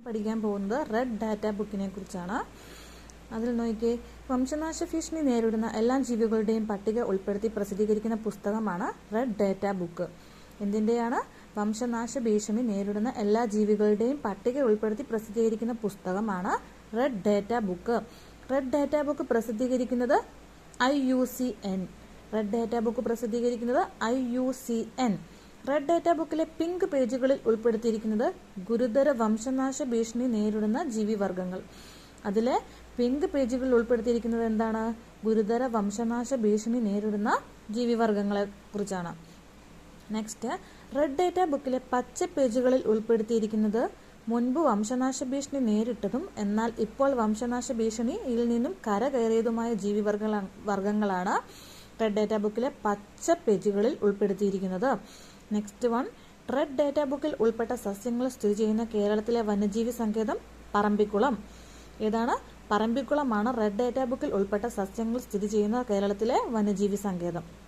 പഠിക്കാൻ പോകുന്നത് red data ബുക്കിനെ കുറിച്ചാണ്. അതിൽ നോക്കിയേ, വംശനാശ ഭീഷണി നേരിടുന്ന എല്ലാ ജീവികളുടെയും പട്ടിക ഉൾപ്പെടുത്തി പ്രസിദ്ധീകരിക്കുന്ന പുസ്തകമാണ് റെഡ് ഡാറ്റ ബുക്ക്. എന്തിൻ്റെയാണ്? വംശനാശ ഭീഷണി നേരിടുന്ന എല്ലാ ജീവികളുടെയും പട്ടിക ഉൾപ്പെടുത്തി പ്രസിദ്ധീകരിക്കുന്ന പുസ്തകമാണ് red data book. Red data book പ്രസിദ്ധീകരിക്കുന്നത് IUCN. റെഡ് ഡാറ്റ ബുക്ക് പ്രസിദ്ധീകരിക്കുന്നത് IUCN. റെഡ് ഡാറ്റ ബുക്കിലെ പിങ്ക് പേജുകളിൽ ഉൾപ്പെടുത്തിയിരിക്കുന്നത് ഗുരുതര വംശനാശ ഭീഷണി നേരിടുന്ന ജീവിവർഗങ്ങൾ. അതിലെ പിങ്ക് പേജുകളിൽ ഉൾപ്പെടുത്തിയിരിക്കുന്നത് എന്താണ്? ഗുരുതര വംശനാശ ഭീഷണി നേരിടുന്ന ജീവിവർഗങ്ങളെ കുറിച്ചാണ്. നെക്സ്റ്റ്, റെഡ് ഡാറ്റ ബുക്കിലെ പച്ച പേജുകളിൽ ഉൾപ്പെടുത്തിയിരിക്കുന്നത് മുൻപ് വംശനാശ ഭീഷണി നേരിട്ടതും എന്നാൽ ഇപ്പോൾ വംശനാശ ഭീഷണിയിൽ നിന്നും കരകയറിയതുമായ വർഗങ്ങളാണ് റെഡ് ഡാറ്റ ബുക്കിലെ പച്ച പേജുകളിൽ ഉൾപ്പെടുത്തിയിരിക്കുന്നത്. നെക്സ്റ്റ് വൺ, റെഡ് ഡാറ്റ ബുക്കിൽ ഉൾപ്പെട്ട സസ്യങ്ങൾ സ്ഥിതി ചെയ്യുന്ന കേരളത്തിലെ വന്യജീവി സങ്കേതം പറമ്പിക്കുളം. ഏതാണ്? പറമ്പിക്കുളമാണ് റെഡ് ഡാറ്റ ബുക്കിൽ ഉൾപ്പെട്ട സസ്യങ്ങൾ സ്ഥിതി ചെയ്യുന്ന കേരളത്തിലെ വന്യജീവി സങ്കേതം.